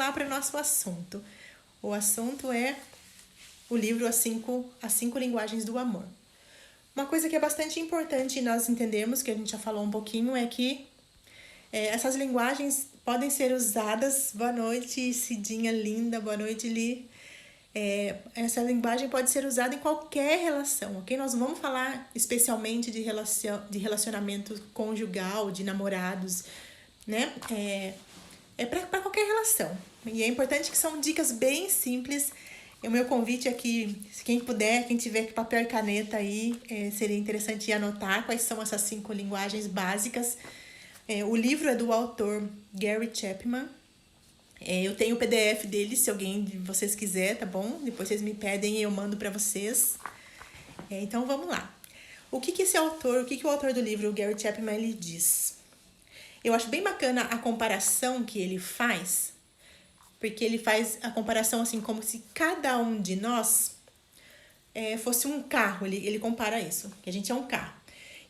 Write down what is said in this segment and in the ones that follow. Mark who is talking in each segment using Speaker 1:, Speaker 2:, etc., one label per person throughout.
Speaker 1: lá para o nosso assunto. O assunto é o livro As Cinco Linguagens do Amor. Uma coisa que é bastante importante nós entendermos, que a gente já falou um pouquinho, é que essas linguagens podem ser usadas. Boa noite, Cidinha linda, boa noite, Li. Essa linguagem pode ser usada em qualquer relação, ok? Nós vamos falar especialmente de relacionamento conjugal, de namorados, né? Para qualquer relação. E é importante que são dicas bem simples. O meu convite é que, quem puder, quem tiver papel e caneta aí, seria interessante anotar quais são essas 5 linguagens básicas. O livro é do autor Gary Chapman. Eu tenho o PDF dele, se alguém de vocês quiser, tá bom? Depois vocês me pedem e eu mando para vocês. Então vamos lá. O que o autor do livro, o Gary Chapman, ele diz? Eu acho bem bacana a comparação que ele faz, porque ele faz a comparação assim como se cada um de nós fosse um carro. Ele compara isso, que a gente é um carro.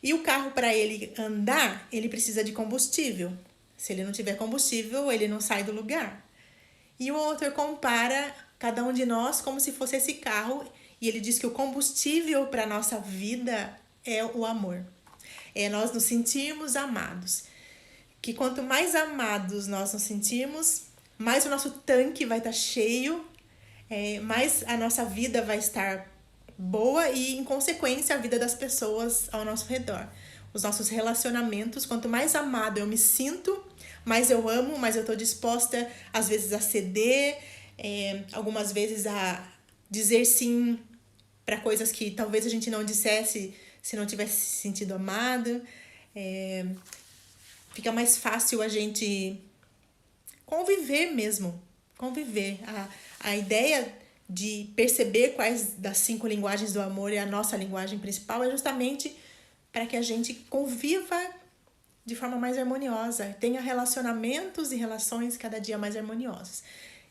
Speaker 1: E o carro, para ele andar, ele precisa de combustível. Se ele não tiver combustível, ele não sai do lugar. E o autor compara cada um de nós como se fosse esse carro. E ele diz que o combustível para a nossa vida é o amor. É nós nos sentirmos amados. Que quanto mais amados nós nos sentirmos, mais o nosso tanque vai estar cheio, mais a nossa vida vai estar boa e, em consequência, a vida das pessoas ao nosso redor. Os nossos relacionamentos, quanto mais amado eu me sinto, mais eu amo, mais eu estou disposta, às vezes, a ceder, algumas vezes a dizer sim para coisas que talvez a gente não dissesse se não tivesse se sentido amado. Fica mais fácil a gente conviver mesmo. Conviver. A ideia de perceber quais das 5 linguagens do amor é a nossa linguagem principal é justamente para que a gente conviva de forma mais harmoniosa, tenha relacionamentos e relações cada dia mais harmoniosos.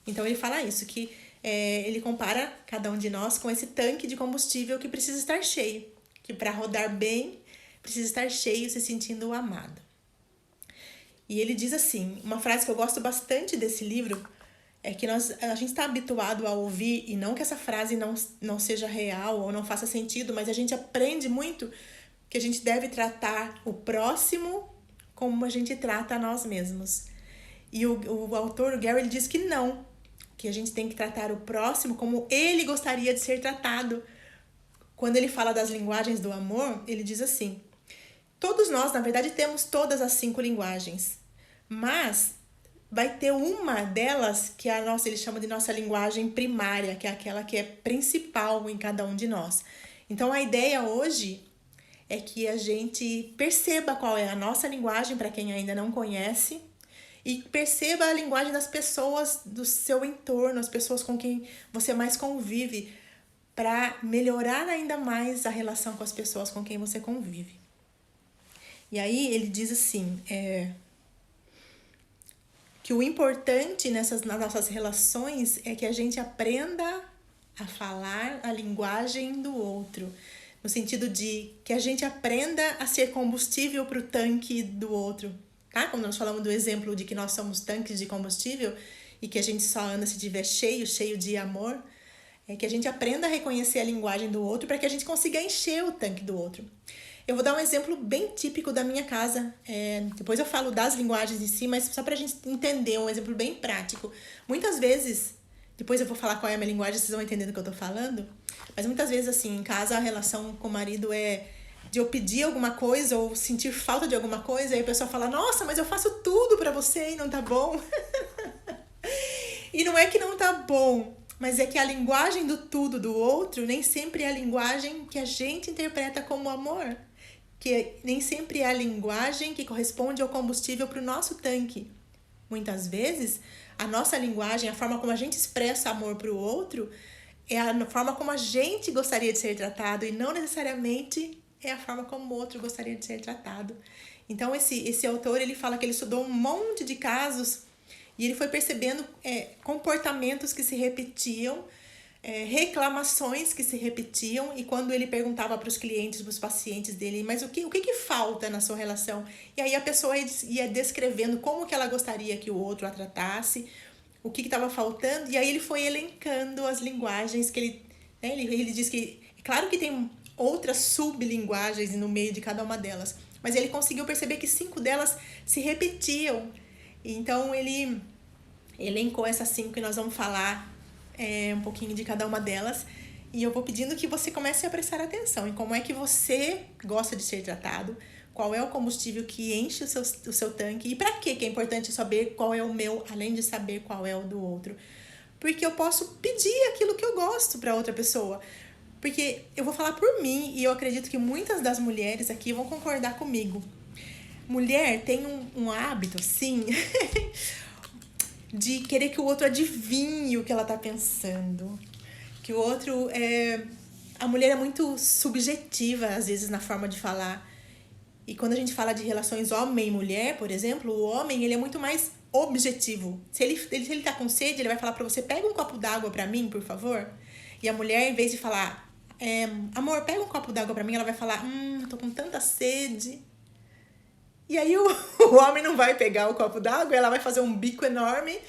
Speaker 1: Então ele fala isso, que ele compara cada um de nós com esse tanque de combustível que precisa estar cheio, que para rodar bem precisa estar cheio, se sentindo amado. E ele diz assim, uma frase que eu gosto bastante desse livro, é que a gente está habituado a ouvir, e não que essa frase não seja real ou não faça sentido, mas a gente aprende muito que a gente deve tratar o próximo como a gente trata a nós mesmos. E o autor, o Gary, ele diz que não, que a gente tem que tratar o próximo como ele gostaria de ser tratado. Quando ele fala das linguagens do amor, ele diz assim, todos nós, na verdade, temos todas as 5 linguagens, mas vai ter uma delas que é ele chama de nossa linguagem primária, que é aquela que é principal em cada um de nós. Então, a ideia hoje é que a gente perceba qual é a nossa linguagem, para quem ainda não conhece, e perceba a linguagem das pessoas do seu entorno, as pessoas com quem você mais convive, para melhorar ainda mais a relação com as pessoas com quem você convive. E aí ele diz assim, que o importante nas nossas relações é que a gente aprenda a falar a linguagem do outro, no sentido de que a gente aprenda a ser combustível para o tanque do outro, tá? Como nós falamos do exemplo de que nós somos tanques de combustível e que a gente só anda se tiver cheio de amor, é que a gente aprenda a reconhecer a linguagem do outro para que a gente consiga encher o tanque do outro. Eu vou dar um exemplo bem típico da minha casa. Depois eu falo das linguagens em si, mas só pra gente entender, um exemplo bem prático. Muitas vezes, depois eu vou falar qual é a minha linguagem, vocês vão entender do que eu tô falando. Mas muitas vezes, assim, em casa, a relação com o marido é de eu pedir alguma coisa ou sentir falta de alguma coisa, e a pessoa fala, nossa, mas eu faço tudo pra você e não tá bom. E não é que não tá bom, mas é que a linguagem do tudo do outro nem sempre é a linguagem que a gente interpreta como amor. Que nem sempre é a linguagem que corresponde ao combustível para o nosso tanque. Muitas vezes, a nossa linguagem, a forma como a gente expressa amor para o outro, é a forma como a gente gostaria de ser tratado e não necessariamente é a forma como o outro gostaria de ser tratado. Então, esse autor, ele fala que ele estudou um monte de casos e ele foi percebendo comportamentos que se repetiam, reclamações que se repetiam, e quando ele perguntava para os clientes, para os pacientes dele, mas o que falta na sua relação? E aí a pessoa ia descrevendo como que ela gostaria que o outro a tratasse, o que estava faltando, e aí ele foi elencando as linguagens que ele, né, ele diz que, claro que tem outras sublinguagens no meio de cada uma delas, mas ele conseguiu perceber que 5 delas se repetiam. Então ele elencou essas 5 e nós vamos falar um pouquinho de cada uma delas. E eu vou pedindo que você comece a prestar atenção em como é que você gosta de ser tratado, qual é o combustível que enche o seu tanque e para que é importante saber qual é o meu, além de saber qual é o do outro. Porque eu posso pedir aquilo que eu gosto para outra pessoa. Porque eu vou falar por mim e eu acredito que muitas das mulheres aqui vão concordar comigo. Mulher tem um hábito, assim, de querer que o outro adivinhe o que ela tá pensando. Que o outro a mulher é muito subjetiva, às vezes, na forma de falar. E quando a gente fala de relações homem e mulher, por exemplo, o homem, ele é muito mais objetivo. Se ele tá com sede, ele vai falar pra você, pega um copo d'água pra mim, por favor. E a mulher, em vez de falar, amor, pega um copo d'água pra mim, ela vai falar, eu tô com tanta sede. E aí o homem não vai pegar o copo d'água, ela vai fazer um bico enorme,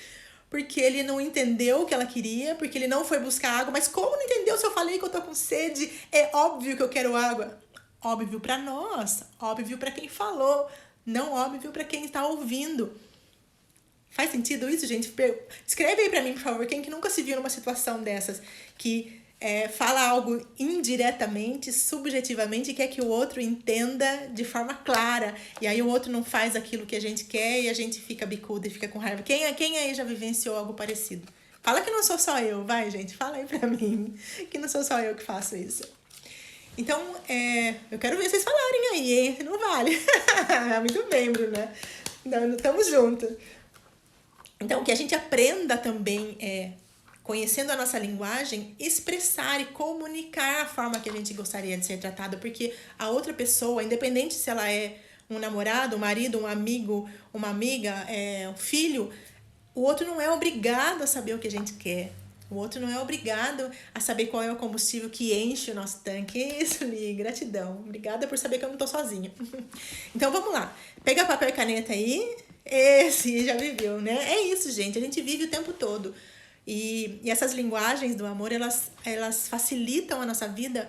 Speaker 1: porque ele não entendeu o que ela queria, porque ele não foi buscar água. Mas como não entendeu se eu falei que eu tô com sede? É óbvio que eu quero água. Óbvio pra nós, óbvio pra quem falou, não óbvio pra quem tá ouvindo. Faz sentido isso, gente? Escreve aí pra mim, por favor, quem que nunca se viu numa situação dessas, que fala algo indiretamente, subjetivamente, e quer que o outro entenda de forma clara. E aí o outro não faz aquilo que a gente quer e a gente fica bicuda e fica com raiva. Quem aí já vivenciou algo parecido? Fala que não sou só eu, vai, gente. Fala aí pra mim que não sou só eu que faço isso. Então, eu quero ver vocês falarem aí, hein? Não vale. Muito bem, Bruna. Tamo junto. Então, que a gente aprenda também conhecendo a nossa linguagem, expressar e comunicar a forma que a gente gostaria de ser tratado, porque a outra pessoa, independente se ela é um namorado, um marido, um amigo, uma amiga, um filho, o outro não é obrigado a saber o que a gente quer. O outro não é obrigado a saber qual é o combustível que enche o nosso tanque. Isso, Li, gratidão. Obrigada por saber que eu não tô sozinha. Então, vamos lá. Pega papel e caneta aí. Esse já viveu, né? É isso, gente. A gente vive o tempo todo. E essas linguagens do amor, elas facilitam a nossa vida,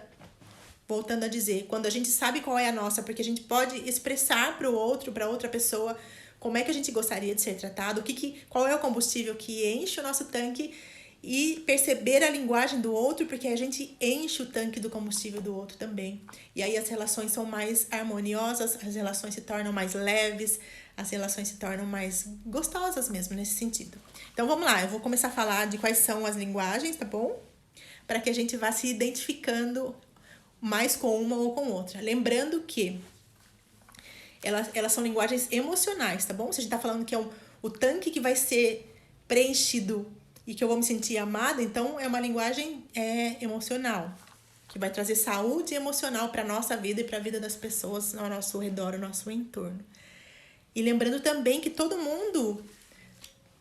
Speaker 1: voltando a dizer, quando a gente sabe qual é a nossa, porque a gente pode expressar para o outro, para outra pessoa, como é que a gente gostaria de ser tratado, qual é o combustível que enche o nosso tanque, e perceber a linguagem do outro, porque a gente enche o tanque do combustível do outro também. E aí as relações são mais harmoniosas, as relações se tornam mais leves, as relações se tornam mais gostosas mesmo, nesse sentido. Então, vamos lá. Eu vou começar a falar de quais são as linguagens, tá bom? Para que a gente vá se identificando mais com uma ou com outra. Lembrando que elas são linguagens emocionais, tá bom? Se a gente tá falando que é o tanque que vai ser preenchido e que eu vou me sentir amada, então é uma linguagem emocional, que vai trazer saúde emocional para a nossa vida e para a vida das pessoas ao nosso redor, ao nosso entorno. E lembrando também que todo mundo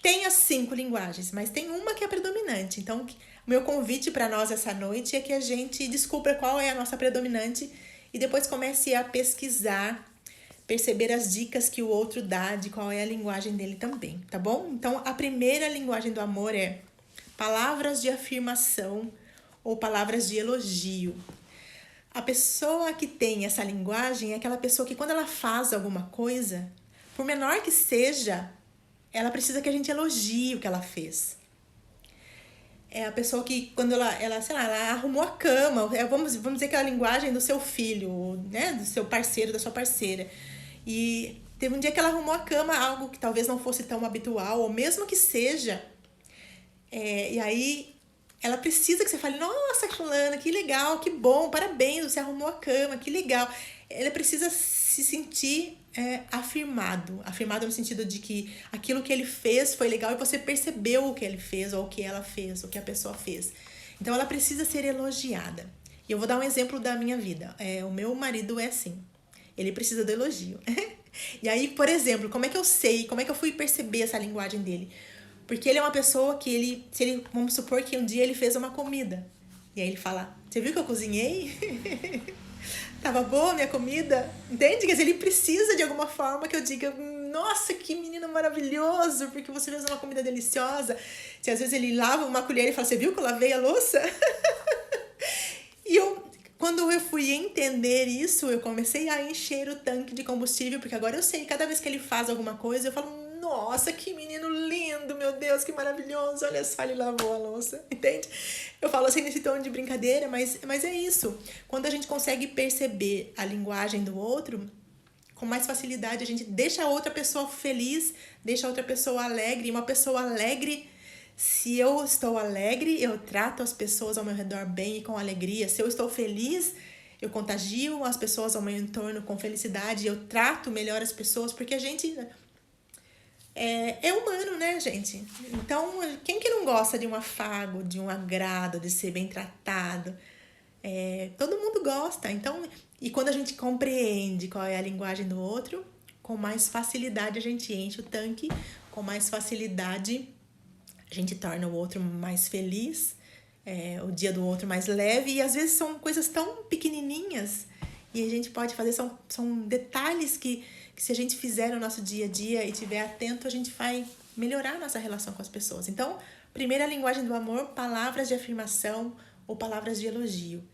Speaker 1: tem as 5 linguagens, mas tem uma que é predominante. Então, o meu convite para nós essa noite é que a gente descubra qual é a nossa predominante e depois comece a pesquisar, perceber as dicas que o outro dá de qual é a linguagem dele também, tá bom? Então, a primeira linguagem do amor é palavras de afirmação ou palavras de elogio. A pessoa que tem essa linguagem é aquela pessoa que quando ela faz alguma coisa, por menor que seja, ela precisa que a gente elogie o que ela fez. É a pessoa que, quando ela sei lá, ela arrumou a cama, vamos dizer que é a linguagem do seu filho, né? Do seu parceiro, da sua parceira. E teve um dia que ela arrumou a cama, algo que talvez não fosse tão habitual, ou mesmo que seja. E aí ela precisa que você fale, nossa, fulana, que legal, que bom, parabéns, você arrumou a cama, que legal. Ela precisa se sentir afirmado no sentido de que aquilo que ele fez foi legal e você percebeu o que ele fez, ou o que ela fez, o que a pessoa fez. Então ela precisa ser elogiada. E eu vou dar um exemplo da minha vida. O meu marido é assim, ele precisa do elogio. E aí, por exemplo, como é que eu sei, como é que eu fui perceber essa linguagem dele? Porque ele é uma pessoa que vamos supor que um dia ele fez uma comida. E aí ele fala, você viu que eu cozinhei? Tava boa a minha comida? Entende? Quer dizer, ele precisa de alguma forma que eu diga, nossa, que menino maravilhoso, porque você fez uma comida deliciosa. Se às vezes ele lava uma colher e fala, você viu que eu lavei a louça? E quando eu fui entender isso, eu comecei a encher o tanque de combustível, porque agora eu sei, cada vez que ele faz alguma coisa, eu falo, nossa, que menino lindo, meu Deus, que maravilhoso, olha só, ele lavou a louça, entende? Eu falo assim nesse tom de brincadeira, mas é isso. Quando a gente consegue perceber a linguagem do outro, com mais facilidade a gente deixa a outra pessoa feliz, deixa a outra pessoa alegre, e uma pessoa alegre, se eu estou alegre, eu trato as pessoas ao meu redor bem e com alegria. Se eu estou feliz, eu contagio as pessoas ao meu entorno com felicidade, eu trato melhor as pessoas, porque a gente é humano, né, gente? Então, quem que não gosta de um afago, de um agrado, de ser bem tratado? Todo mundo gosta. Então, e quando a gente compreende qual é a linguagem do outro, com mais facilidade a gente enche o tanque, com mais facilidade a gente torna o outro mais feliz, o dia do outro mais leve, e às vezes são coisas tão pequenininhas e a gente pode fazer, são detalhes que se a gente fizer no nosso dia a dia e estiver atento, a gente vai melhorar a nossa relação com as pessoas. Então, primeira linguagem do amor, palavras de afirmação ou palavras de elogio.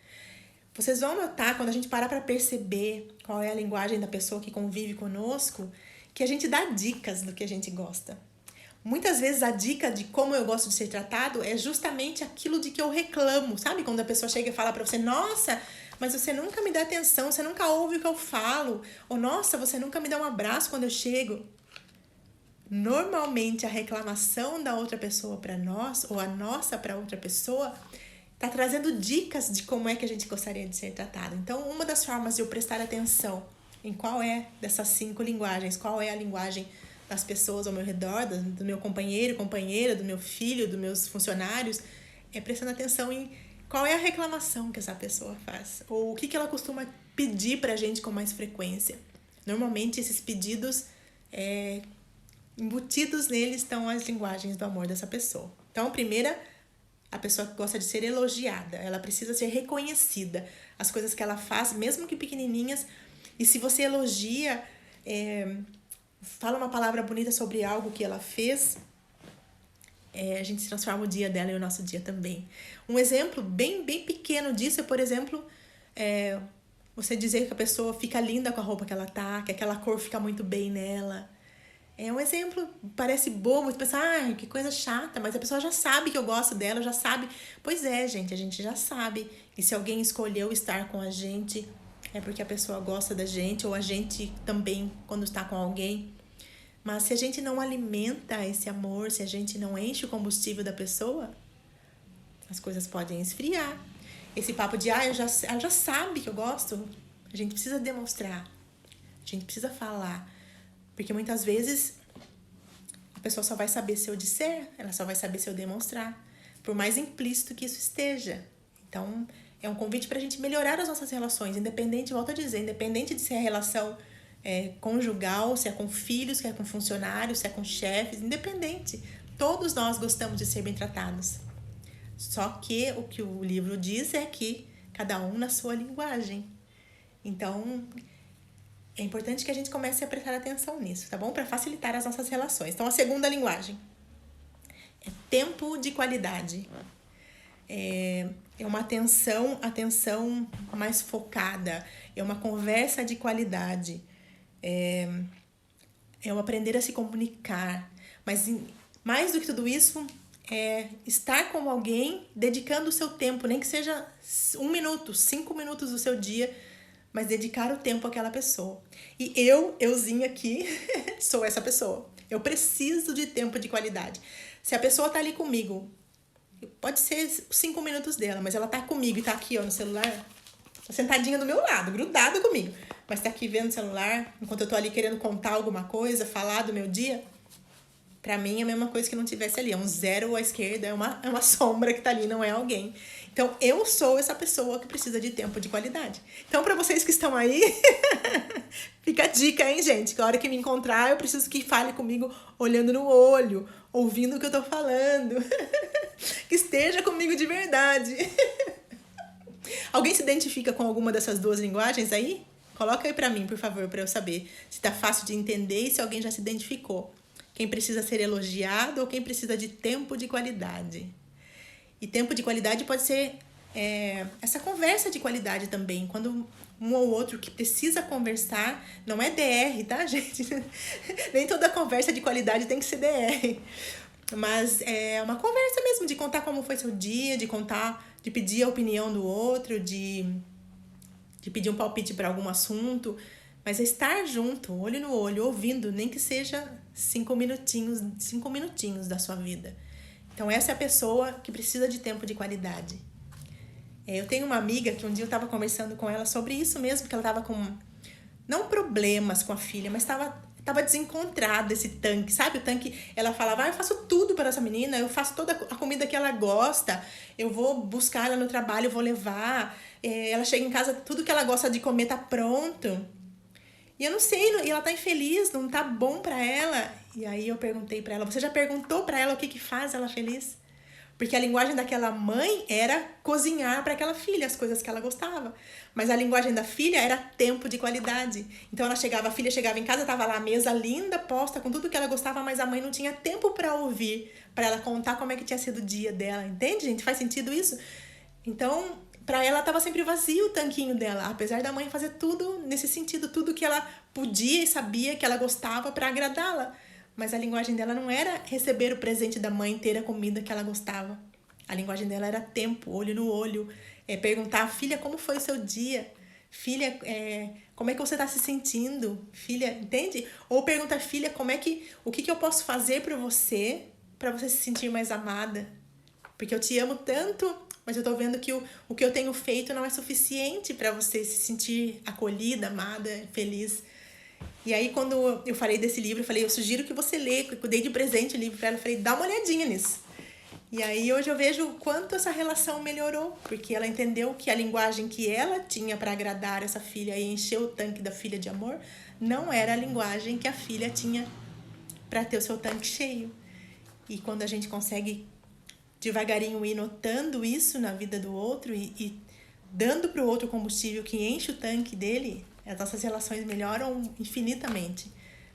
Speaker 1: Vocês vão notar, quando a gente parar para perceber qual é a linguagem da pessoa que convive conosco, que a gente dá dicas do que a gente gosta. Muitas vezes a dica de como eu gosto de ser tratado é justamente aquilo de que eu reclamo, sabe? Quando a pessoa chega e fala pra você, nossa, mas você nunca me dá atenção, você nunca ouve o que eu falo, ou nossa, você nunca me dá um abraço quando eu chego. Normalmente a reclamação da outra pessoa para nós, ou a nossa para outra pessoa, tá trazendo dicas de como é que a gente gostaria de ser tratado. Então, uma das formas de eu prestar atenção em qual é dessas 5 linguagens, qual é a linguagem das pessoas ao meu redor, do meu companheiro, companheira, do meu filho, dos meus funcionários, é prestando atenção em qual é a reclamação que essa pessoa faz, ou o que ela costuma pedir pra gente com mais frequência. Normalmente esses pedidos, embutidos neles estão as linguagens do amor dessa pessoa. Então, primeira, a pessoa gosta de ser elogiada, ela precisa ser reconhecida, as coisas que ela faz, mesmo que pequenininhas, e se você elogia, fala uma palavra bonita sobre algo que ela fez, a gente transforma o dia dela e o nosso dia também. Um exemplo bem pequeno disso é, por exemplo, você dizer que a pessoa fica linda com a roupa que ela tá, que aquela cor fica muito bem nela. É um exemplo, parece bobo, você pensa, que coisa chata, mas a pessoa já sabe que eu gosto dela, já sabe. Pois é, gente, a gente já sabe. E se alguém escolheu estar com a gente, é porque a pessoa gosta da gente, ou a gente também, quando está com alguém. Mas se a gente não alimenta esse amor, se a gente não enche o combustível da pessoa, as coisas podem esfriar. Esse papo de, ela já sabe que eu gosto, a gente precisa demonstrar, a gente precisa falar. Porque muitas vezes a pessoa só vai saber se eu disser, ela só vai saber se eu demonstrar, por mais implícito que isso esteja. Então, é um convite para a gente melhorar as nossas relações, independente, volto a dizer, independente de se é relação conjugal, se é com filhos, se é com funcionários, se é com chefes, independente. Todos nós gostamos de ser bem tratados. Só que o que o livro diz é que cada um na sua linguagem. Então, é importante que a gente comece a prestar atenção nisso, tá bom? Para facilitar as nossas relações. Então, a segunda linguagem é tempo de qualidade. É uma atenção mais focada. É uma conversa de qualidade. É um aprender a se comunicar. Mas, mais do que tudo isso, é estar com alguém dedicando o seu tempo, nem que seja 1 minuto, 5 minutos do seu dia, mas dedicar o tempo àquela pessoa. E euzinha aqui, sou essa pessoa. Eu preciso de tempo de qualidade. Se a pessoa tá ali comigo, pode ser 5 minutos dela, mas ela tá comigo e tá aqui, no celular, tá sentadinha do meu lado, grudada comigo, mas tá aqui vendo o celular, enquanto eu tô ali querendo contar alguma coisa, falar do meu dia, pra mim é a mesma coisa que não tivesse ali. É um 0 à esquerda, é uma sombra que tá ali, não é alguém. Então, eu sou essa pessoa que precisa de tempo de qualidade. Então, pra vocês que estão aí, fica a dica, hein, gente? Que a hora que me encontrar, eu preciso que fale comigo olhando no olho, ouvindo o que eu tô falando. Que esteja comigo de verdade. Alguém se identifica com alguma dessas 2 linguagens aí? Coloca aí pra mim, por favor, pra eu saber se tá fácil de entender e se alguém já se identificou. Quem precisa ser elogiado ou quem precisa de tempo de qualidade. E tempo de qualidade pode ser essa conversa de qualidade também. Quando um ou outro que precisa conversar, não é DR, tá, gente? Nem toda conversa de qualidade tem que ser DR. Mas é uma conversa mesmo, de contar como foi seu dia, de contar, de pedir a opinião do outro, de pedir um palpite para algum assunto. Mas é estar junto, olho no olho, ouvindo, nem que seja 5 minutinhos da sua vida. Então essa é a pessoa que precisa de tempo de qualidade. Eu tenho uma amiga que um dia eu estava conversando com ela sobre isso mesmo, que ela estava com, não problemas com a filha, mas estava desencontrada esse tanque, sabe? O tanque, ela falava, eu faço tudo para essa menina, eu faço toda a comida que ela gosta, eu vou buscar ela no trabalho, eu vou levar, ela chega em casa, tudo que ela gosta de comer tá pronto. E eu não sei, e ela tá infeliz, não tá bom pra ela. E aí eu perguntei pra ela, você já perguntou pra ela o que faz ela feliz? Porque a linguagem daquela mãe era cozinhar para aquela filha as coisas que ela gostava. Mas a linguagem da filha era tempo de qualidade. Então a filha chegava em casa, tava lá a mesa linda, posta com tudo que ela gostava, mas a mãe não tinha tempo para ouvir, para ela contar como é que tinha sido o dia dela. Entende, gente? Faz sentido isso? Então, para ela tava sempre vazio o tanquinho dela, apesar da mãe fazer tudo nesse sentido, tudo que ela podia e sabia que ela gostava para agradá-la. Mas a linguagem dela não era receber o presente da mãe, ter a comida que ela gostava. A linguagem dela era tempo, olho no olho. Perguntar, filha, como foi o seu dia? Filha, como é que você está se sentindo? Filha, entende? Ou perguntar, filha, o que eu posso fazer para você se sentir mais amada? Porque eu te amo tanto, mas eu tô vendo que o que eu tenho feito não é suficiente para você se sentir acolhida, amada, feliz. E aí, quando eu falei desse livro, eu falei, eu sugiro que você lê, eu dei de presente o livro pra ela, eu falei, dá uma olhadinha nisso. E aí, hoje eu vejo o quanto essa relação melhorou, porque ela entendeu que a linguagem que ela tinha para agradar essa filha e encher o tanque da filha de amor, não era a linguagem que a filha tinha para ter o seu tanque cheio. E quando a gente consegue devagarinho ir notando isso na vida do outro e dando pro outro combustível que enche o tanque dele, as nossas relações melhoram infinitamente.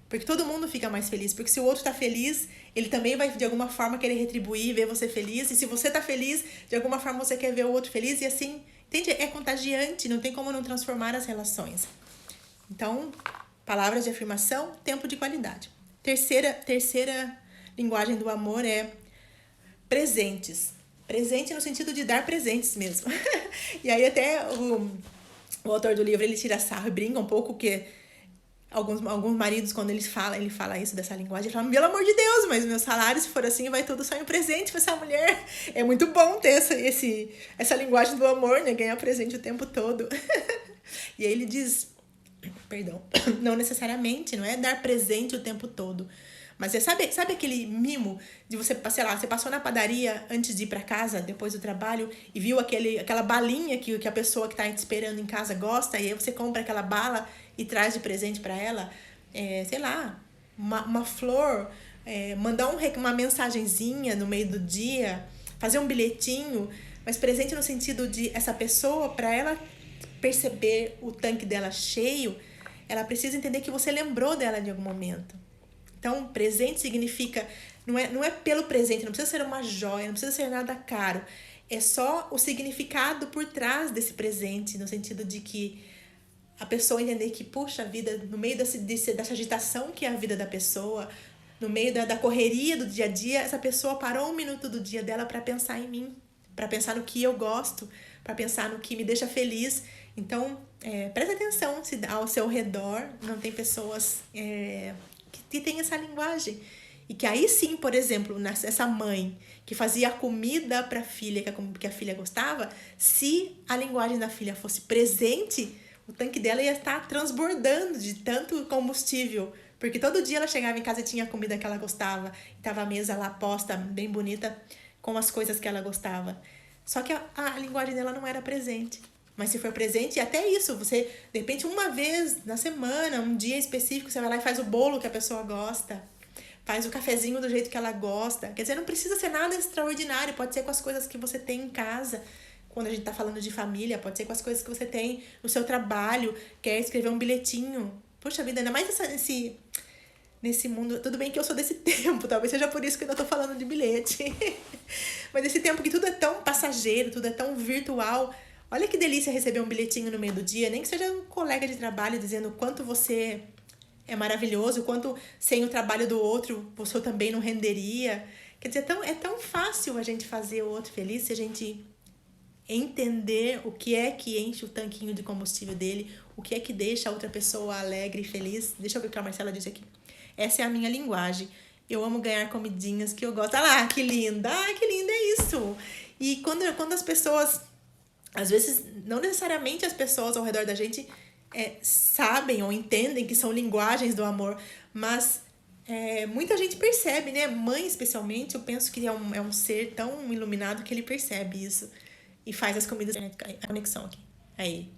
Speaker 1: Porque todo mundo fica mais feliz. Porque se o outro tá feliz, ele também vai de alguma forma querer retribuir, ver você feliz. E se você tá feliz, de alguma forma você quer ver o outro feliz. E assim, entende? É contagiante, não tem como não transformar as relações. Então, palavras de afirmação, tempo de qualidade. Terceira linguagem do amor é presentes. Presente no sentido de dar presentes mesmo. E aí até o autor do livro, ele tira sarro e brinca um pouco que alguns maridos, quando ele fala isso dessa linguagem, ele fala, pelo amor de Deus, mas meu salário, se for assim, vai tudo só em presente pra essa mulher. É muito bom ter essa linguagem do amor, né? Ganhar presente o tempo todo. E aí ele diz, perdão, não necessariamente, não é dar presente o tempo todo. Mas você sabe aquele mimo de você, sei lá, você passou na padaria antes de ir pra casa, depois do trabalho, e viu aquela balinha que a pessoa que tá te esperando em casa gosta, e aí você compra aquela bala e traz de presente pra ela, sei lá, uma flor, mandar uma mensagenzinha no meio do dia, fazer um bilhetinho, mas presente no sentido de essa pessoa, pra ela perceber o tanque dela cheio, ela precisa entender que você lembrou dela de algum momento. Então, presente significa, não é pelo presente, não precisa ser uma joia, não precisa ser nada caro. É só o significado por trás desse presente, no sentido de que a pessoa entender que, puxa vida, no meio dessa agitação que é a vida da pessoa, no meio da correria do dia a dia, essa pessoa parou um minuto do dia dela para pensar em mim, para pensar no que eu gosto, para pensar no que me deixa feliz. Então, preste atenção se ao seu redor não tem pessoas que tem essa linguagem. E que aí sim, por exemplo, essa mãe que fazia a comida para a filha, que a filha gostava, se a linguagem da filha fosse presente, o tanque dela ia estar transbordando de tanto combustível. Porque todo dia ela chegava em casa e tinha a comida que ela gostava. E tava a mesa lá posta, bem bonita, com as coisas que ela gostava. Só que a linguagem dela não era presente. Mas se for presente, até isso, você, de repente, uma vez na semana, um dia específico, você vai lá e faz o bolo que a pessoa gosta, faz o cafezinho do jeito que ela gosta. Quer dizer, não precisa ser nada extraordinário, pode ser com as coisas que você tem em casa, quando a gente tá falando de família, pode ser com as coisas que você tem no seu trabalho, quer escrever um bilhetinho. Poxa vida, ainda mais nesse mundo. Tudo bem que eu sou desse tempo, talvez seja por isso que eu não tô falando de bilhete. Mas esse tempo que tudo é tão passageiro, tudo é tão virtual. Olha que delícia receber um bilhetinho no meio do dia, nem que seja um colega de trabalho dizendo o quanto você é maravilhoso, o quanto sem o trabalho do outro você também não renderia. Quer dizer, é tão fácil a gente fazer o outro feliz se a gente entender o que é que enche o tanquinho de combustível dele, o que é que deixa a outra pessoa alegre e feliz. Deixa eu ver o que a Marcela disse aqui. Essa é a minha linguagem. Eu amo ganhar comidinhas que eu gosto. Ah lá, que linda! Ai, que linda é isso! E quando as pessoas... Às vezes, não necessariamente as pessoas ao redor da gente sabem ou entendem que são linguagens do amor, mas muita gente percebe, né? Mãe, especialmente, eu penso que é um ser tão iluminado que ele percebe isso e faz as comidas. A conexão aqui. Aí.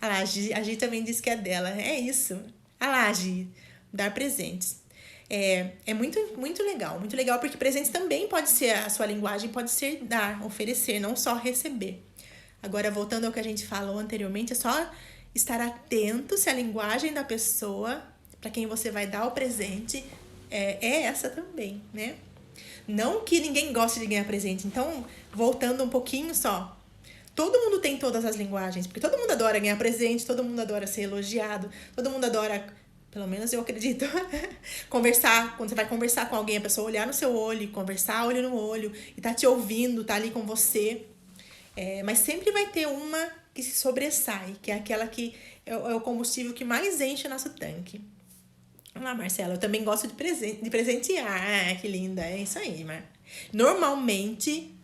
Speaker 1: Ah lá, a Gi também disse que é dela. É isso. Ah lá, Gi. Dar presentes. É muito, muito legal, porque presentes também pode ser, a sua linguagem pode ser dar, oferecer, não só receber. Agora, voltando ao que a gente falou anteriormente, é só estar atento se a linguagem da pessoa para quem você vai dar o presente é essa também, né? Não que ninguém goste de ganhar presente. Então, voltando um pouquinho só, todo mundo tem todas as linguagens, porque todo mundo adora ganhar presente, todo mundo adora ser elogiado, todo mundo adora, pelo menos eu acredito, conversar. Quando você vai conversar com alguém, a pessoa olhar no seu olho, conversar olho no olho, e tá te ouvindo, tá ali com você. Mas sempre vai ter uma que se sobressai, que é aquela que é o combustível que mais enche o nosso tanque. Vamos lá, Marcela, eu também gosto de presentear. Ah, que linda, é isso aí, Mar. Normalmente,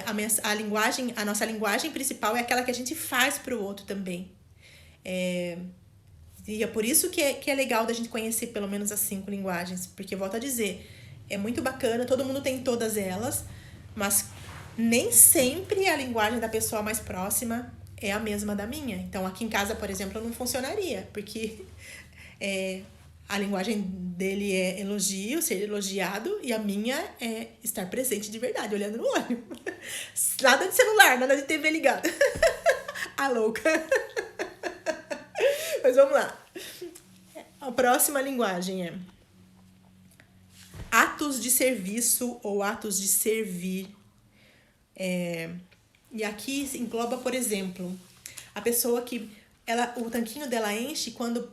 Speaker 1: a nossa linguagem principal é aquela que a gente faz pro outro também. E é por isso que é legal da gente conhecer pelo menos as 5 linguagens, porque volto a dizer, é muito bacana, todo mundo tem todas elas, mas nem sempre a linguagem da pessoa mais próxima é a mesma da minha. Então, aqui em casa, por exemplo, não funcionaria, porque a linguagem dele é elogio, ser elogiado, e a minha é estar presente de verdade, olhando no olho. Nada de celular, nada de TV ligada. A louca. Mas vamos lá. A próxima linguagem é atos de serviço ou atos de servir. E aqui engloba, por exemplo, a pessoa que o tanquinho dela enche quando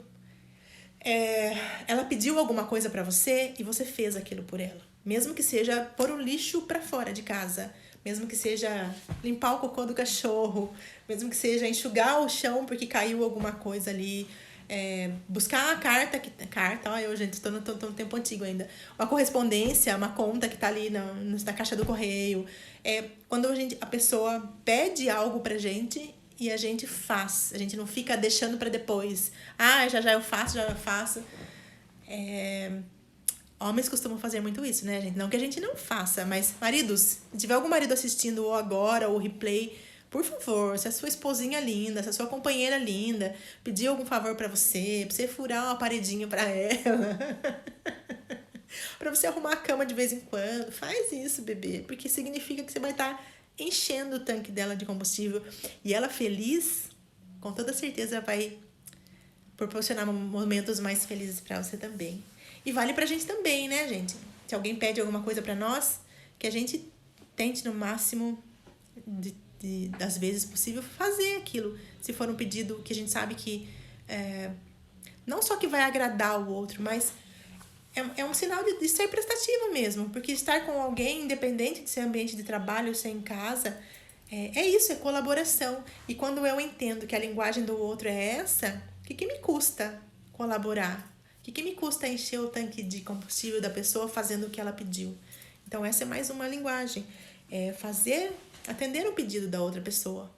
Speaker 1: ela pediu alguma coisa pra você e você fez aquilo por ela. Mesmo que seja pôr o lixo pra fora de casa, mesmo que seja limpar o cocô do cachorro, mesmo que seja enxugar o chão porque caiu alguma coisa ali, buscar a carta, eu, gente, estou no tempo antigo ainda, uma correspondência, uma conta que está ali na caixa do correio. Quando a pessoa pede algo pra gente e a gente faz, a gente não fica deixando para depois. Já eu faço. Homens costumam fazer muito isso, né, gente? Não que a gente não faça, mas maridos, se tiver algum marido assistindo ou agora ou replay, por favor, se a sua esposinha linda, se a sua companheira linda pedir algum favor pra você furar uma paredinha pra ela, pra você arrumar a cama de vez em quando, faz isso, bebê, porque significa que você vai estar enchendo o tanque dela de combustível e ela feliz, com toda certeza vai proporcionar momentos mais felizes pra você também. E vale pra gente também, né, gente? Se alguém pede alguma coisa pra nós, que a gente tente no máximo das vezes possível fazer aquilo. Se for um pedido que a gente sabe que não só que vai agradar o outro, mas é um sinal de ser prestativo mesmo. Porque estar com alguém, independente de ser ambiente de trabalho ou ser em casa, isso, é colaboração. E quando eu entendo que a linguagem do outro é essa, o que me custa colaborar? O que me custa encher o tanque de combustível da pessoa fazendo o que ela pediu? Então, essa é mais uma linguagem. Atender o pedido da outra pessoa.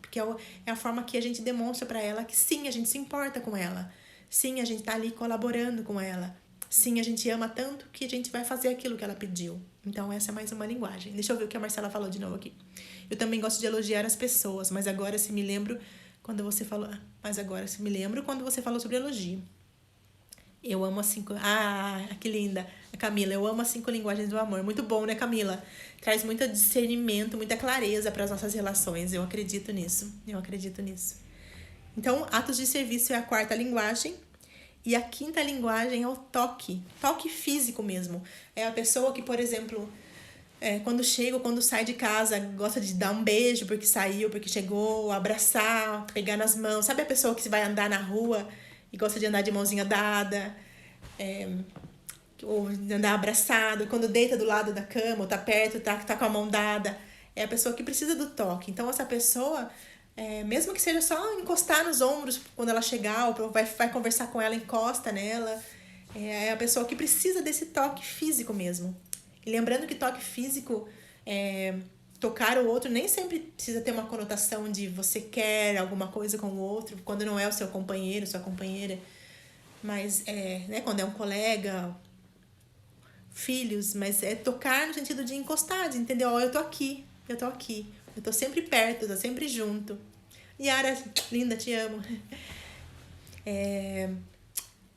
Speaker 1: Porque é a forma que a gente demonstra para ela que sim, a gente se importa com ela. Sim, a gente tá ali colaborando com ela. Sim, a gente ama tanto que a gente vai fazer aquilo que ela pediu. Então, essa é mais uma linguagem. Deixa eu ver o que a Marcela falou de novo aqui. Eu também gosto de elogiar as pessoas, mas agora se me lembro quando você falou sobre elogio. Eu amo as 5... Ah, que linda. A Camila, eu amo as 5 linguagens do amor. Muito bom, né, Camila? Traz muito discernimento, muita clareza para as nossas relações. Eu acredito nisso. Eu acredito nisso. Então, atos de serviço é a 4ª linguagem. E a 5ª linguagem é o toque. Toque físico mesmo. É a pessoa que, por exemplo, quando chega ou quando sai de casa, gosta de dar um beijo porque saiu, porque chegou, abraçar, pegar nas mãos. Sabe a pessoa que vai andar na rua e gosta de andar de mãozinha dada? Ou de andar abraçado. Quando deita do lado da cama ou tá perto, tá com a mão dada. É a pessoa que precisa do toque. Então, essa pessoa... mesmo que seja só encostar nos ombros quando ela chegar, ou vai conversar com ela, encosta nela. É a pessoa que precisa desse toque físico mesmo. E lembrando que toque físico, tocar o outro, nem sempre precisa ter uma conotação de você quer alguma coisa com o outro, quando não é o seu companheiro, sua companheira. Mas quando é um colega, filhos, mas é tocar no sentido de encostar, de entender, eu tô aqui, eu tô sempre perto, eu tô sempre junto. Yara, linda, te amo.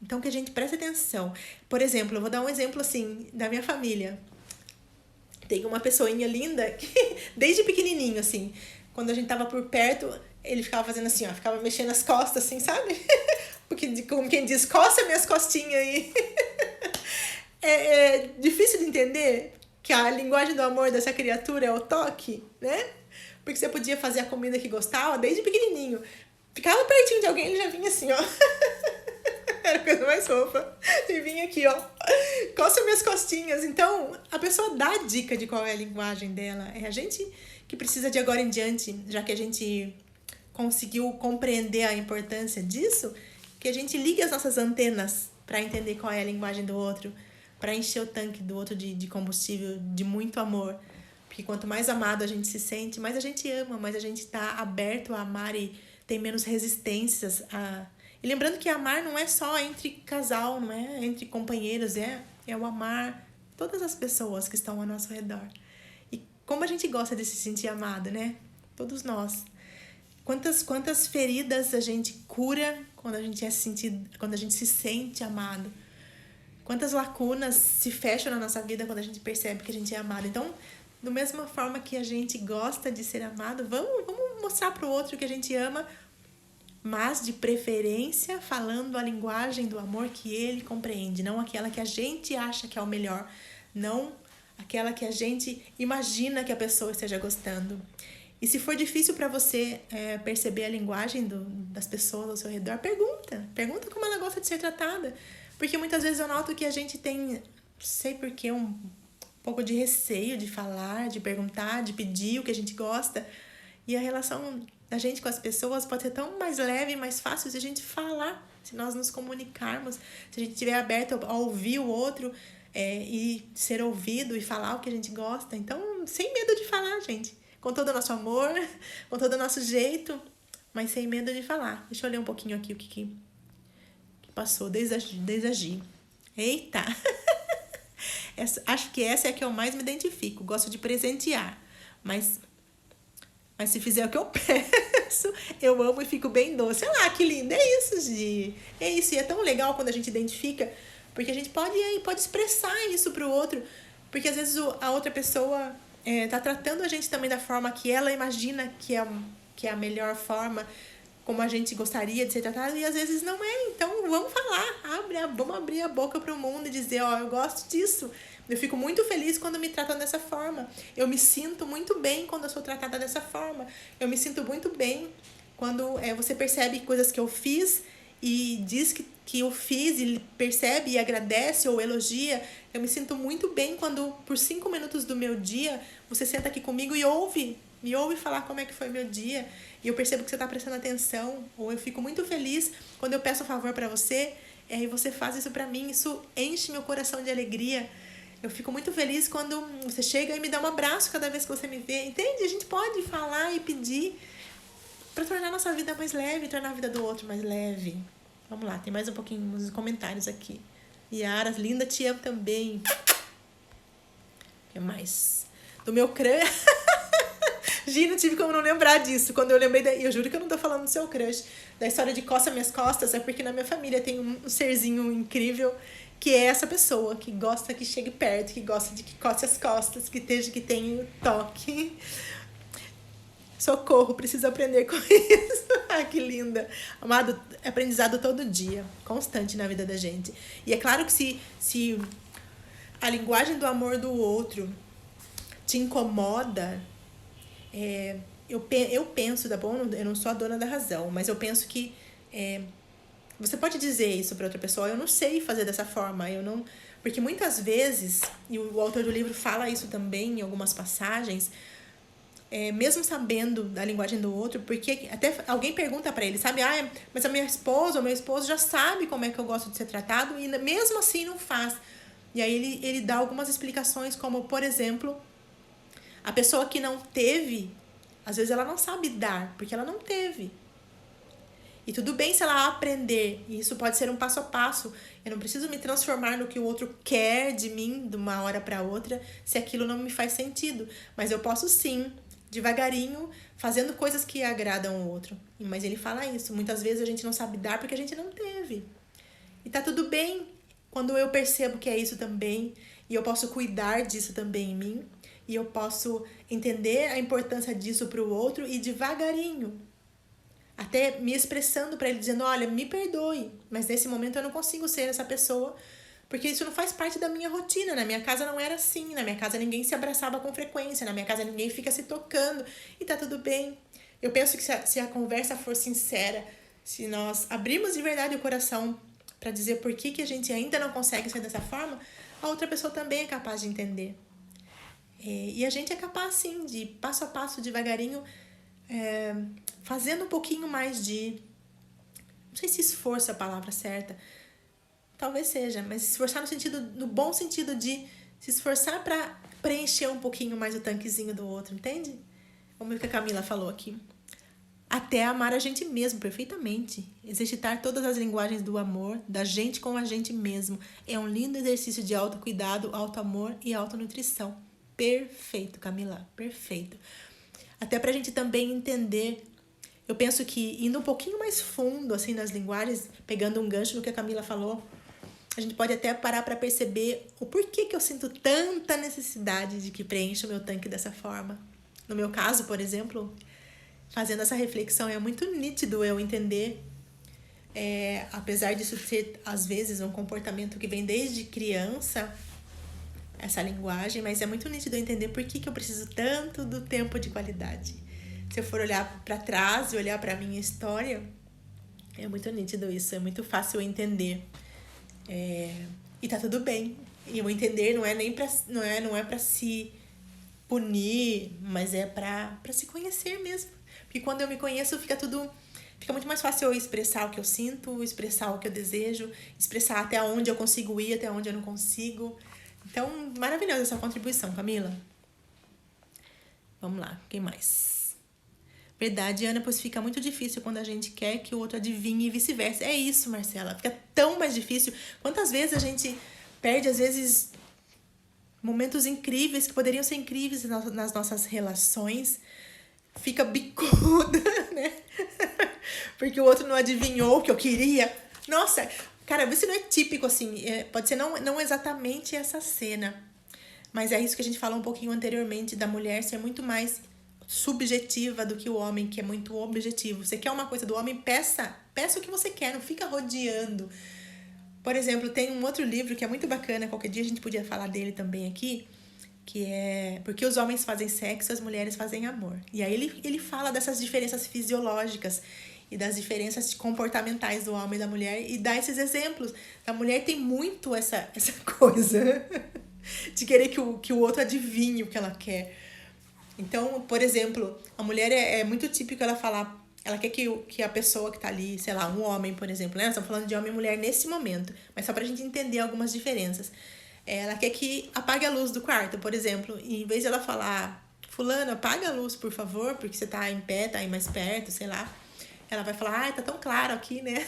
Speaker 1: Então, que a gente preste atenção. Por exemplo, eu vou dar um exemplo, assim, da minha família. Tem uma pessoinha linda que, desde pequenininho, assim, quando a gente tava por perto, ele ficava fazendo assim, ficava mexendo as costas, assim, sabe? Porque, como quem diz, coça minhas costinhas aí. É difícil de entender que a linguagem do amor dessa criatura é o toque, né? Porque você podia fazer a comida que gostava desde pequenininho. Ficava pertinho de alguém, ele já vinha assim, Era a coisa mais fofa. E vinha aqui, coça minhas costinhas. Então, a pessoa dá a dica de qual é a linguagem dela. É a gente que precisa de agora em diante, já que a gente conseguiu compreender a importância disso, que a gente ligue as nossas antenas para entender qual é a linguagem do outro, para encher o tanque do outro de combustível, de muito amor. Porque quanto mais amado a gente se sente, mais a gente ama, mais a gente está aberto a amar e tem menos resistências. E lembrando que amar não é só entre casal, não é entre companheiros, é o amar todas as pessoas que estão ao nosso redor. E como a gente gosta de se sentir amado, né? Todos nós. Quantas feridas a gente cura quando a gente se sente amado. Quantas lacunas se fecham na nossa vida quando a gente percebe que a gente é amado. Então, da mesma forma que a gente gosta de ser amado, vamos mostrar para o outro que a gente ama, mas de preferência falando a linguagem do amor que ele compreende, não aquela que a gente acha que é o melhor, não aquela que a gente imagina que a pessoa esteja gostando. E se for difícil para você perceber a linguagem das pessoas ao seu redor, pergunta como ela gosta de ser tratada. Porque muitas vezes eu noto que a gente tem, não sei porquê, um pouco de receio de falar, de perguntar, de pedir o que a gente gosta. E a relação da gente com as pessoas pode ser tão mais leve e mais fácil se a gente falar, se nós nos comunicarmos, se a gente estiver aberto a ouvir o outro e ser ouvido e falar o que a gente gosta. Então, sem medo de falar, gente. Com todo o nosso amor, com todo o nosso jeito, mas sem medo de falar. Deixa eu ler um pouquinho aqui o que passou desde a Gi. Eita! Acho que essa é a que eu mais me identifico. Gosto de presentear. Mas se fizer o que eu peço, eu amo e fico bem doce. Olha lá, que lindo. É isso, Gi. É isso. E é tão legal quando a gente identifica, porque a gente pode expressar isso pro outro. Porque às vezes a outra pessoa tá tratando a gente também da forma que ela imagina que é a melhor forma, como a gente gostaria de ser tratado, e às vezes não é. Então, vamos falar, vamos abrir a boca para o mundo e dizer, eu gosto disso. Eu fico muito feliz quando me tratam dessa forma. Eu me sinto muito bem quando eu sou tratada dessa forma. Eu me sinto muito bem quando você percebe coisas que eu fiz e diz que eu fiz e percebe e agradece ou elogia. Eu me sinto muito bem quando, por 5 minutos do meu dia, você senta aqui comigo e me ouve falar como é que foi meu dia, e eu percebo que você está prestando atenção, ou eu fico muito feliz quando eu peço um favor para você, e você faz isso para mim, isso enche meu coração de alegria. Eu fico muito feliz quando você chega e me dá um abraço cada vez que você me vê, entende? A gente pode falar e pedir para tornar a nossa vida mais leve, tornar a vida do outro mais leve. Vamos lá, tem mais um pouquinho nos comentários aqui. Yara, linda, te amo também. O que mais? Do meu crush. Gi, não tive como não lembrar disso. Quando eu lembrei, eu juro que eu não tô falando do seu crush, da história de coça minhas costas, é porque na minha família tem um serzinho incrível que é essa pessoa que gosta que chegue perto, que gosta de que coce as costas, que tenha o toque. Socorro, preciso aprender com isso. Ah, que linda. Amado, aprendizado todo dia, constante na vida da gente. E é claro que se a linguagem do amor do outro te incomoda, eu penso, tá bom? Eu não sou a dona da razão, mas eu penso que você pode dizer isso para outra pessoa, eu não sei fazer dessa forma, eu não... Porque muitas vezes, e o autor do livro fala isso também em algumas passagens, mesmo sabendo da linguagem do outro, porque até alguém pergunta para ele, sabe? Mas a minha esposa ou meu esposo já sabe como é que eu gosto de ser tratado e mesmo assim não faz. E aí ele dá algumas explicações, como, por exemplo, a pessoa que não teve, às vezes ela não sabe dar, porque ela não teve. E tudo bem se ela aprender, e isso pode ser um passo a passo. Eu não preciso me transformar no que o outro quer de mim de uma hora para outra, se aquilo não me faz sentido. Mas eu posso sim, devagarinho, fazendo coisas que agradam o outro. Mas ele fala isso, muitas vezes a gente não sabe dar porque a gente não teve. E tá tudo bem quando eu percebo que é isso também, e eu posso cuidar disso também em mim, e eu posso entender a importância disso para o outro e devagarinho, até me expressando para ele, dizendo, olha, me perdoe, mas nesse momento eu não consigo ser essa pessoa, porque isso não faz parte da minha rotina. Na minha casa não era assim, na minha casa ninguém se abraçava com frequência, na minha casa ninguém fica se tocando, e tá tudo bem. Eu penso que se a conversa for sincera, se nós abrirmos de verdade o coração para dizer por que a gente ainda não consegue ser dessa forma, a outra pessoa também é capaz de entender. E a gente é capaz, sim, de passo a passo, devagarinho, fazendo um pouquinho mais de... Não sei se esforço é a palavra certa. Talvez seja, mas esforçar no bom sentido de se esforçar para preencher um pouquinho mais o tanquezinho do outro, entende? Como que a Camila falou aqui. Até amar a gente mesmo perfeitamente. Exercitar todas as linguagens do amor, da gente com a gente mesmo. É um lindo exercício de autocuidado, autoamor e autonutrição. Perfeito, Camila, perfeito. Até pra gente também entender, eu penso que indo um pouquinho mais fundo assim nas linguagens, pegando um gancho no que a Camila falou, a gente pode até parar para perceber o porquê que eu sinto tanta necessidade de que preencha o meu tanque dessa forma. No meu caso, por exemplo, fazendo essa reflexão, é muito nítido eu entender, apesar disso ser, às vezes, um comportamento que vem desde criança, essa linguagem, mas é muito nítido eu entender por que eu preciso tanto do tempo de qualidade. Se eu for olhar para trás e olhar para a minha história, é muito nítido isso, é muito fácil eu entender. E tá tudo bem. E o entender não é nem para se punir, mas é para se conhecer mesmo. Porque quando eu me conheço, fica muito mais fácil eu expressar o que eu sinto, expressar o que eu desejo, expressar até onde eu consigo ir, até onde eu não consigo. Então, maravilhosa essa contribuição, Camila. Vamos lá, quem mais? Verdade, Ana, pois fica muito difícil quando a gente quer que o outro adivinhe e vice-versa. É isso, Marcela, fica tão mais difícil. Quantas vezes a gente perde, às vezes, momentos incríveis, que poderiam ser incríveis nas nossas relações. Fica bicuda, né? Porque o outro não adivinhou o que eu queria. Nossa, cara, isso não é típico, assim. Pode ser não exatamente essa cena. Mas é isso que a gente falou um pouquinho anteriormente, da mulher ser muito mais subjetiva do que o homem, que é muito objetivo. Você quer uma coisa do homem, peça o que você quer, não fica rodeando. Por exemplo, tem um outro livro que é muito bacana, qualquer dia a gente podia falar dele também aqui, que é Porque os Homens Fazem Sexo, as Mulheres Fazem Amor. E aí ele fala dessas diferenças fisiológicas e das diferenças comportamentais do homem e da mulher, e dá esses exemplos. A mulher tem muito essa coisa de querer que o outro adivinhe o que ela quer. Então, por exemplo, a mulher é muito típico ela falar, ela quer que a pessoa que tá ali, sei lá, um homem, por exemplo, né? Nós estamos falando de homem e mulher nesse momento, mas só pra gente entender algumas diferenças. Ela quer que apague a luz do quarto, por exemplo, e em vez de ela falar, fulano, apaga a luz, por favor, porque você tá em pé, tá aí mais perto, sei lá, ela vai falar, tá tão claro aqui, né?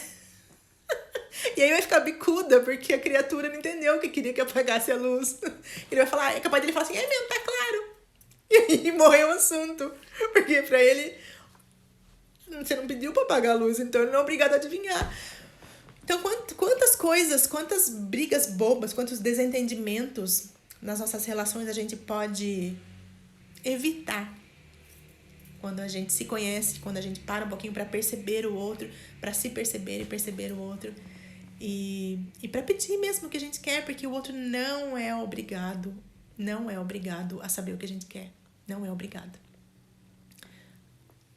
Speaker 1: E aí vai ficar bicuda, porque a criatura não entendeu que queria que apagasse a luz. Ele vai falar, é capaz dele falar assim, mesmo, tá claro. E E morreu o assunto. Porque pra ele, você não pediu pra apagar a luz, então ele não é obrigado a adivinhar. Então, quantas coisas, quantas brigas bobas, quantos desentendimentos nas nossas relações a gente pode evitar quando a gente se conhece, quando a gente para um pouquinho para perceber o outro, para se perceber e perceber o outro. E para pedir mesmo o que a gente quer, porque o outro não é obrigado a saber o que a gente quer. Não é obrigado.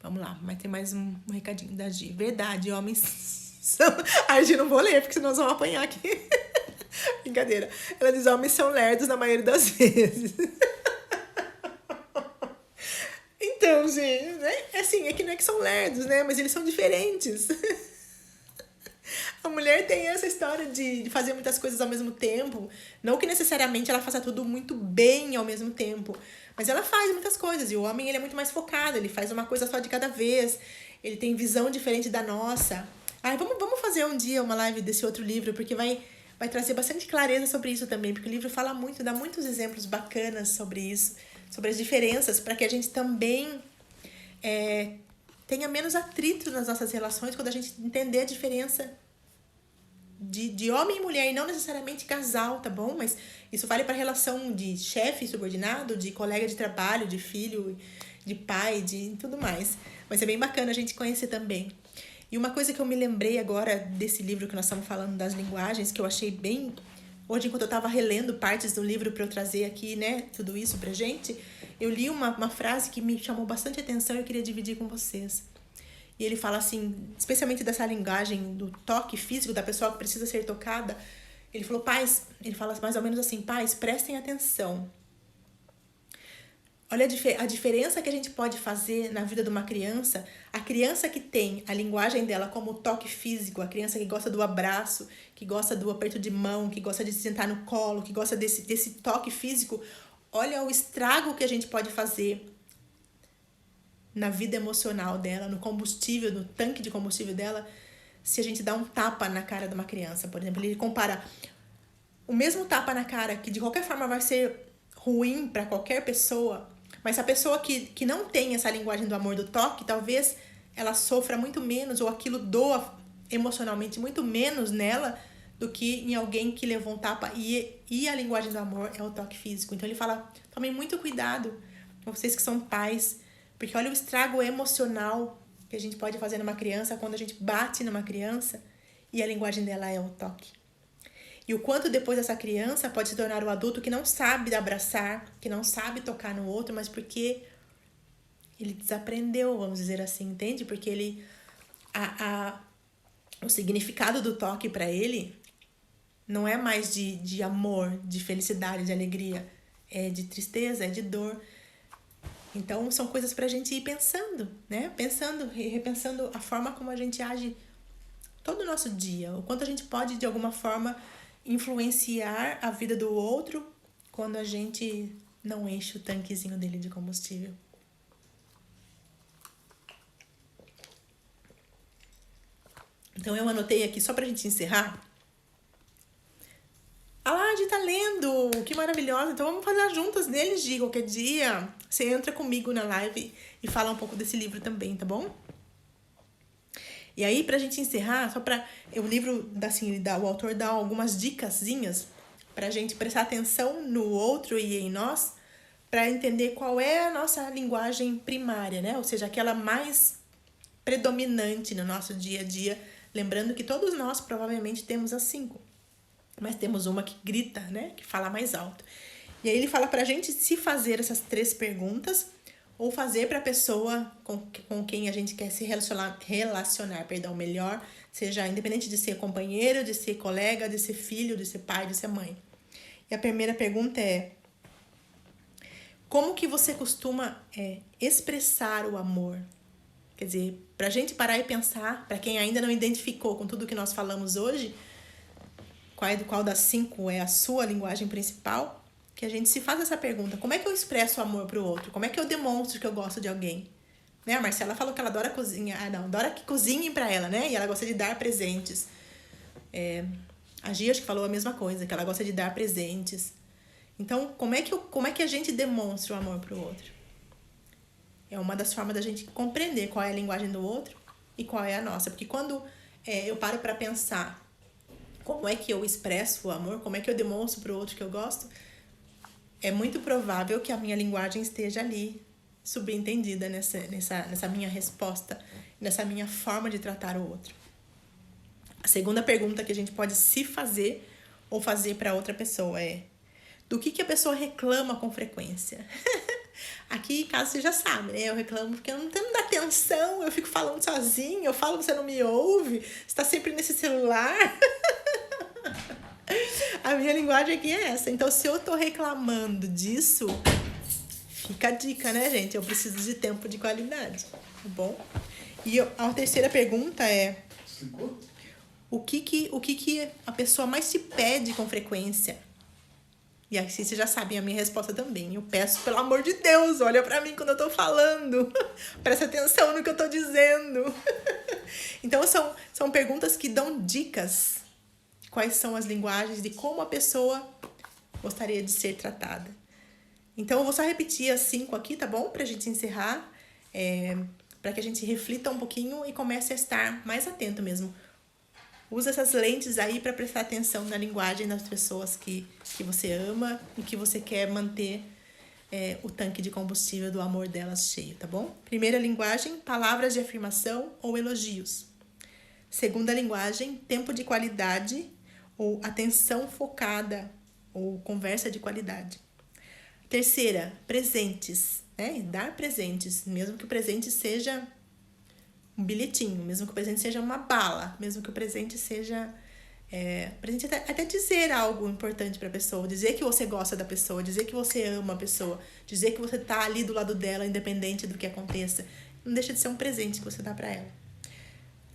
Speaker 1: Vamos lá, mas tem mais um recadinho da Gi. Verdade, homens são... Ai, Gi, não vou ler, porque senão nós vamos apanhar aqui. Brincadeira. Ela diz, homens são lerdos na maioria das vezes. Então, gente, né? Assim, é que não é que são lerdos, né? Mas eles são diferentes. A mulher tem essa história de fazer muitas coisas ao mesmo tempo. Não que necessariamente ela faça tudo muito bem ao mesmo tempo. Mas ela faz muitas coisas. E o homem, ele é muito mais focado. Ele faz uma coisa só de cada vez. Ele tem visão diferente da nossa. Ai, vamos fazer um dia uma live desse outro livro. Porque vai trazer bastante clareza sobre isso também. Porque o livro fala muito, dá muitos exemplos bacanas sobre isso. Sobre as diferenças. Para que a gente também tenha menos atrito nas nossas relações. Quando a gente entender a diferença de homem e mulher, e não necessariamente casal, tá bom? Mas isso vale para relação de chefe e subordinado, de colega de trabalho, de filho, de pai, de tudo mais. Mas é bem bacana a gente conhecer também. E uma coisa que eu me lembrei agora desse livro que nós estamos falando das linguagens, que eu achei bem... Hoje, enquanto eu estava relendo partes do livro para eu trazer aqui, né, tudo isso pra gente, eu li uma frase que me chamou bastante atenção e eu queria dividir com vocês. E ele fala assim, especialmente dessa linguagem do toque físico, da pessoa que precisa ser tocada. Ele falou, pais, ele fala mais ou menos assim, pais, prestem atenção. Olha a diferença que a gente pode fazer na vida de uma criança. A criança que tem a linguagem dela como toque físico, a criança que gosta do abraço, que gosta do aperto de mão, que gosta de se sentar no colo, que gosta desse toque físico. Olha o estrago que a gente pode fazer na vida emocional dela, no combustível, no tanque de combustível dela, se a gente dá um tapa na cara de uma criança, por exemplo. Ele compara o mesmo tapa na cara, que de qualquer forma vai ser ruim para qualquer pessoa, mas a pessoa que não tem essa linguagem do amor, do toque, talvez ela sofra muito menos, ou aquilo doa emocionalmente muito menos nela do que em alguém que levou um tapa. E a linguagem do amor é o toque físico. Então ele fala, tomem muito cuidado, vocês que são pais, porque olha o estrago emocional que a gente pode fazer numa criança quando a gente bate numa criança e a linguagem dela é o toque. E o quanto depois essa criança pode se tornar o adulto que não sabe abraçar, que não sabe tocar no outro, mas porque ele desaprendeu, vamos dizer assim, entende? Porque ele o significado do toque para ele não é mais de amor, de felicidade, de alegria, é de tristeza, é de dor. Então, são coisas pra gente ir pensando, né? Pensando e repensando a forma como a gente age todo o nosso dia. O quanto a gente pode, de alguma forma, influenciar a vida do outro quando a gente não enche o tanquezinho dele de combustível. Então, eu anotei aqui, só pra gente encerrar. Ah, a Gi tá lendo! Que maravilhosa! Então vamos fazer juntas nele, Gi. Qualquer dia você entra comigo na live e fala um pouco desse livro também, tá bom? E aí, pra gente encerrar, só pra... O livro, assim, o autor dá algumas dicasinhas pra gente prestar atenção no outro e em nós, pra entender qual é a nossa linguagem primária, né? Ou seja, aquela mais predominante no nosso dia a dia. Lembrando que todos nós provavelmente temos as 5. Mas temos uma que grita, né? Que fala mais alto. E aí ele fala pra gente se fazer essas 3 perguntas ou fazer pra pessoa com quem a gente quer se relacionar melhor, seja independente de ser companheiro, de ser colega, de ser filho, de ser pai, de ser mãe. E a primeira pergunta é: como que você costuma expressar o amor? Quer dizer, pra gente parar e pensar, pra quem ainda não identificou com tudo que nós falamos hoje, qual das 5 é a sua linguagem principal, que a gente se faz essa pergunta. Como é que eu expresso o amor pro outro? Como é que eu demonstro que eu gosto de alguém? Né? A Marcela falou que ela adora cozinhar. Adora que cozinhem pra ela, né? E ela gosta de dar presentes. A Gia, acho que falou a mesma coisa, que ela gosta de dar presentes. Então, como é que a gente demonstra o amor pro outro? É uma das formas da gente compreender qual é a linguagem do outro e qual é a nossa. Porque quando eu paro para pensar como é que eu expresso o amor, como é que eu demonstro pro outro que eu gosto, é muito provável que a minha linguagem esteja ali subentendida nessa minha resposta, nessa minha forma de tratar o outro. A segunda pergunta que a gente pode se fazer ou fazer para outra pessoa é: do que a pessoa reclama com frequência? Aqui em casa você já sabe, né? Eu reclamo porque eu não tenho da atenção, eu fico falando sozinha, eu falo, você não me ouve, você tá sempre nesse celular. A minha linguagem aqui é essa. Então, se eu tô reclamando disso, fica a dica, né, gente? Eu preciso de tempo de qualidade, tá bom? E a terceira pergunta é: o que a pessoa mais te pede com frequência? E assim você já sabe a minha resposta também. Eu peço, pelo amor de Deus, olha pra mim quando eu tô falando. Presta atenção no que eu tô dizendo. Então, são perguntas que dão dicas. Quais são as linguagens de como a pessoa gostaria de ser tratada. Então, eu vou só repetir as 5 aqui, tá bom? Pra gente encerrar. Pra que a gente reflita um pouquinho e comece a estar mais atento mesmo. Usa essas lentes aí para prestar atenção na linguagem das pessoas que você ama e que você quer manter o tanque de combustível do amor delas cheio, tá bom? Primeira linguagem, palavras de afirmação ou elogios. Segunda linguagem, tempo de qualidade ou atenção focada ou conversa de qualidade. Terceira, presentes, né? Dar presentes, mesmo que o presente seja um bilhetinho, mesmo que o presente seja uma bala, mesmo que o presente seja... presente até dizer algo importante para a pessoa, dizer que você gosta da pessoa, dizer que você ama a pessoa, dizer que você tá ali do lado dela, independente do que aconteça. Não deixa de ser um presente que você dá para ela.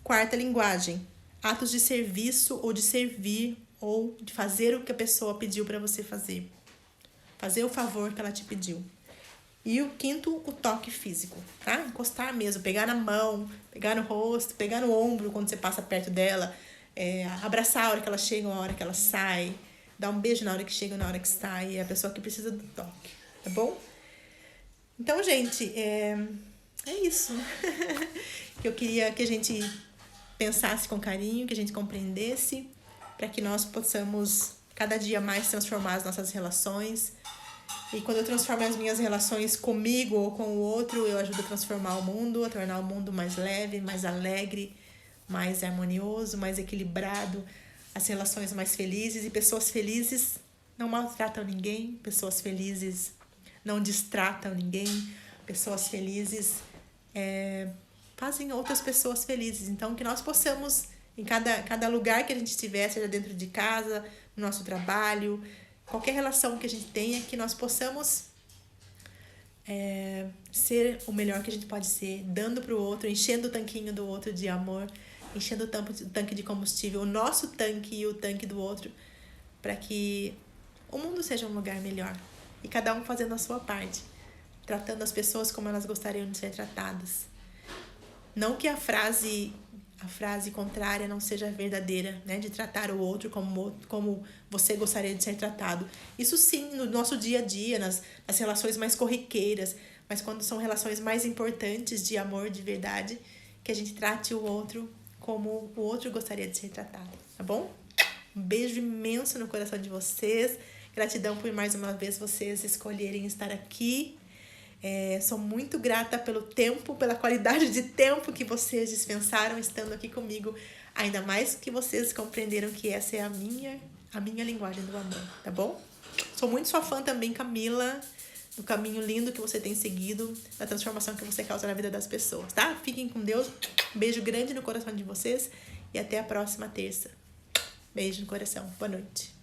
Speaker 1: Quarta linguagem, atos de serviço ou de servir ou de fazer o que a pessoa pediu para você fazer. Fazer o favor que ela te pediu. E o quinto, o toque físico, tá? Encostar mesmo, pegar na mão, pegar no rosto, pegar no ombro quando você passa perto dela, abraçar a hora que ela chega, a hora que ela sai, dar um beijo na hora que chega, na hora que sai, é a pessoa que precisa do toque, tá bom? Então, gente, é isso. Que eu queria que a gente pensasse com carinho, que a gente compreendesse, para que nós possamos cada dia mais transformar as nossas relações. E quando eu transformo as minhas relações comigo ou com o outro, eu ajudo a transformar o mundo, a tornar o mundo mais leve, mais alegre, mais harmonioso, mais equilibrado, as relações mais felizes. E pessoas felizes não maltratam ninguém, pessoas felizes não distratam ninguém, pessoas felizes fazem outras pessoas felizes. Então, que nós possamos, em cada lugar que a gente estiver, seja dentro de casa, no nosso trabalho, qualquer relação que a gente tenha, que nós possamos ser o melhor que a gente pode ser, dando para o outro, enchendo o tanquinho do outro de amor, enchendo o tanque de combustível, o nosso tanque e o tanque do outro, para que o mundo seja um lugar melhor. E cada um fazendo a sua parte, tratando as pessoas como elas gostariam de ser tratadas. Não que a frase contrária não seja verdadeira, né? De tratar o outro como você gostaria de ser tratado. Isso sim, no nosso dia a dia, nas relações mais corriqueiras, mas quando são relações mais importantes de amor, de verdade, que a gente trate o outro como o outro gostaria de ser tratado, tá bom? Um beijo imenso no coração de vocês. Gratidão por mais uma vez vocês escolherem estar aqui. Sou muito grata pelo tempo, pela qualidade de tempo que vocês dispensaram estando aqui comigo. Ainda mais que vocês compreenderam que essa é a minha linguagem do amor, tá bom? Sou muito sua fã também, Camila, do caminho lindo que você tem seguido, da transformação que você causa na vida das pessoas, tá? Fiquem com Deus. Beijo grande no coração de vocês e até a próxima terça. Beijo no coração. Boa noite.